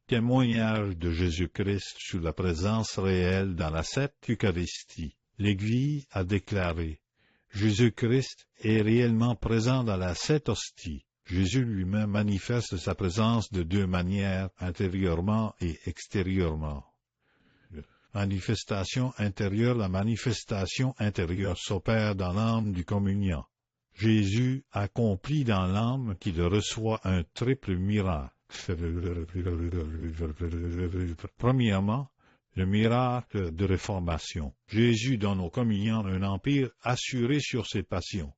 Témoignage de Jésus-Christ sur la présence réelle dans la Sainte Eucharistie. L'Église a déclaré: Jésus-Christ est réellement présent dans la Sainte Hostie. Jésus lui-même manifeste sa présence de deux manières, intérieurement et extérieurement. Manifestation intérieure. La manifestation intérieure s'opère dans l'âme du communiant. Jésus accomplit dans l'âme qui le reçoit un triple miracle. Premièrement, le miracle de réformation. Jésus donne aux communiants un empire assuré sur ses passions.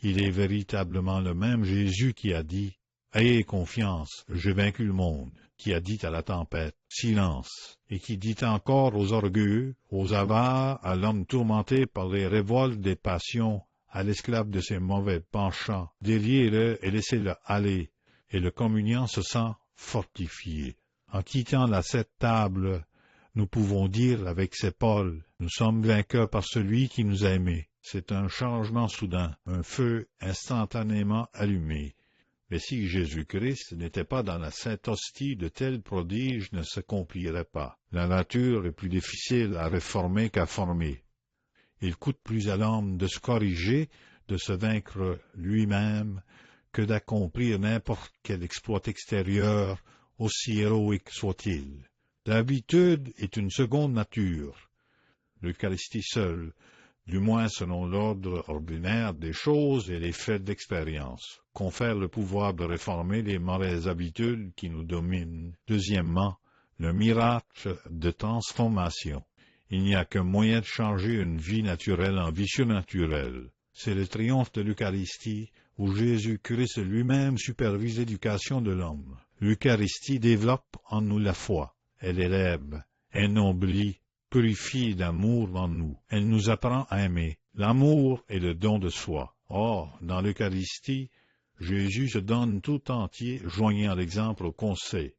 Il est véritablement le même Jésus qui a dit « Ayez confiance, j'ai vaincu le monde », qui a dit à la tempête « Silence », et qui dit encore aux orgueilleux, aux avares, à l'homme tourmenté par les révoltes des passions, à l'esclave de ses mauvais penchants, « Déliez-le et laissez-le aller », et le communiant se sent fortifié. En quittant la Sainte Table, nous pouvons dire avec ces Paul, nous sommes vainqueurs par celui qui nous a aimés. C'est un changement soudain, un feu instantanément allumé. Mais si Jésus-Christ n'était pas dans la Sainte Hostie, de tels prodiges ne s'accompliraient pas. La nature est plus difficile à réformer qu'à former. Il coûte plus à l'homme de se corriger, de se vaincre lui-même, que d'accomplir n'importe quel exploit extérieur, aussi héroïque soit-il. L'habitude est une seconde nature. L'Eucharistie seule, du moins selon l'ordre ordinaire des choses et les faits d'expérience, confère le pouvoir de réformer les mauvaises habitudes qui nous dominent. Deuxièmement, le miracle de transformation. Il n'y a qu'un moyen de changer une vie naturelle en vie surnaturelle. C'est le triomphe de l'Eucharistie, où Jésus-Christ lui-même supervise l'éducation de l'homme. L'Eucharistie développe en nous la foi. Elle élève, ennoblit, purifie l'amour en nous. Elle nous apprend à aimer. L'amour est le don de soi. Or, dans l'Eucharistie, Jésus se donne tout entier, joignant l'exemple au conseil.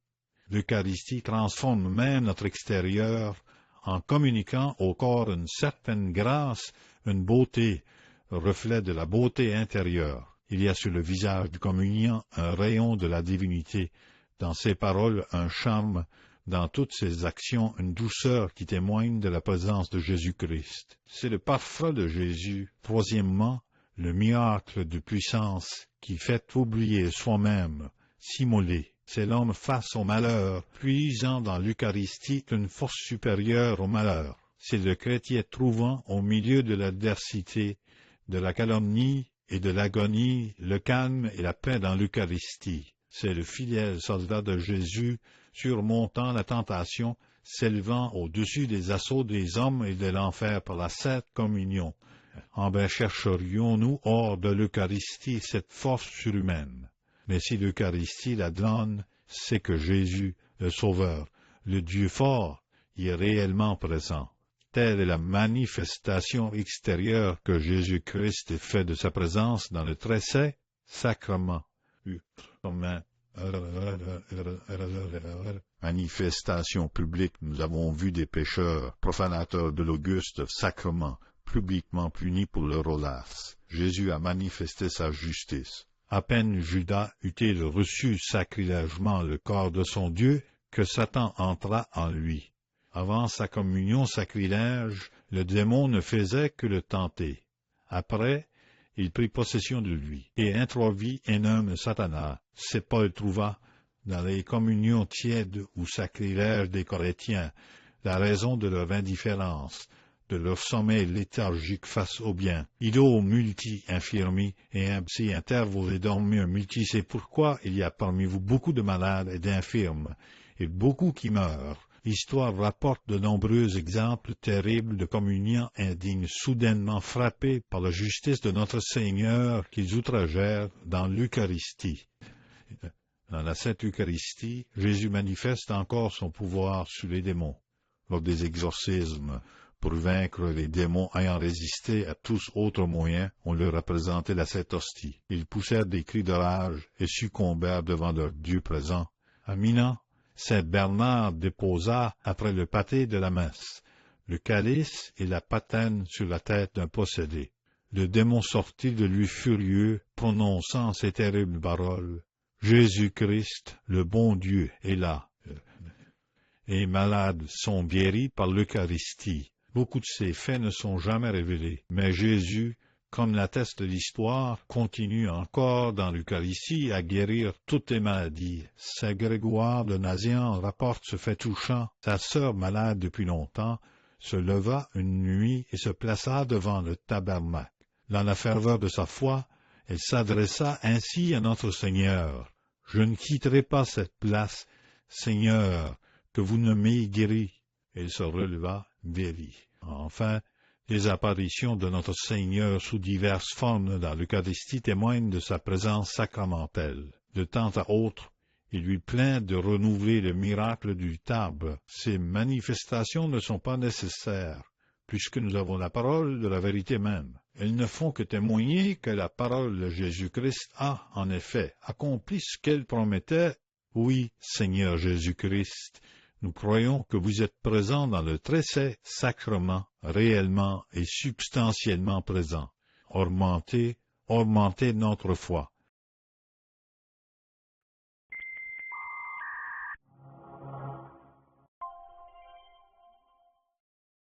L'Eucharistie transforme même notre extérieur en communiquant au corps une certaine grâce, une beauté, reflet de la beauté intérieure. Il y a sur le visage du communiant un rayon de la divinité, dans ses paroles un charme, dans toutes ses actions une douceur qui témoigne de la présence de Jésus-Christ. C'est le parfum de Jésus. Troisièmement, le miracle de puissance qui fait oublier soi-même, s'immoler. C'est l'homme face au malheur, puisant dans l'Eucharistie une force supérieure au malheur. C'est le chrétien trouvant au milieu de l'adversité, de la calomnie et de l'agonie, le calme et la paix dans l'Eucharistie. C'est le fidèle soldat de Jésus, surmontant la tentation, s'élevant au-dessus des assauts des hommes et de l'enfer par la sainte communion. En vain chercherions-nous hors de l'Eucharistie cette force surhumaine. Mais si l'Eucharistie la donne, c'est que Jésus, le Sauveur, le Dieu fort, y est réellement présent. Telle est la manifestation extérieure que Jésus-Christ fait de sa présence dans le très saint sacrement. Manifestation publique, nous avons vu des pécheurs, profanateurs de l'auguste sacrement, publiquement punis pour leur audace. Jésus a manifesté sa justice. À peine Judas eut-il reçu sacrilègement le corps de son Dieu, que Satan entra en lui. Avant sa communion sacrilège, le démon ne faisait que le tenter. Après, il prit possession de lui, et introvit un homme Satanas. C'est Paul trouva, dans les communions tièdes ou sacrilèges des Corinthiens, la raison de leur indifférence, de leur sommeil léthargique face au bien. Ido multi infirmi, et si inter vous dormir multi, c'est pourquoi il y a parmi vous beaucoup de malades et d'infirmes, et beaucoup qui meurent. L'histoire rapporte de nombreux exemples terribles de communiants indignes soudainement frappés par la justice de notre Seigneur qu'ils outragèrent dans l'Eucharistie. Dans la Sainte Eucharistie, Jésus manifeste encore son pouvoir sur les démons. Lors des exorcismes, pour vaincre les démons ayant résisté à tous autres moyens, on leur a présenté la Sainte Hostie. Ils poussèrent des cris de rage et succombèrent devant leur Dieu présent. À Milan, Saint Bernard déposa, après le pâté de la messe, le calice et la patène sur la tête d'un possédé. Le démon sortit de lui furieux, prononçant ces terribles paroles. « Jésus-Christ, le bon Dieu, est là. » Les malades sont guéris par l'Eucharistie. Beaucoup de ces faits ne sont jamais révélés, mais Jésus, comme l'atteste l'histoire, continue encore dans l'Eucharistie à guérir toutes les maladies. Saint Grégoire de Nazianze rapporte ce fait touchant. Sa sœur, malade depuis longtemps, se leva une nuit et se plaça devant le tabernacle. Dans la ferveur de sa foi, elle s'adressa ainsi à notre Seigneur. « Je ne quitterai pas cette place, Seigneur, que vous ne m'ayez guéri. » Elle se releva, guérie. Enfin, les apparitions de notre Seigneur sous diverses formes dans l'Eucharistie témoignent de sa présence sacramentelle. De temps à autre, il lui plaint de renouveler le miracle du Table. Ces manifestations ne sont pas nécessaires, puisque nous avons la parole de la vérité même. Elles ne font que témoigner que la parole de Jésus-Christ a, en effet, accompli ce qu'elle promettait. Oui, Seigneur Jésus-Christ, nous croyons que vous êtes présent dans le très saint sacrement, réellement et substantiellement présent. Augmentez notre foi.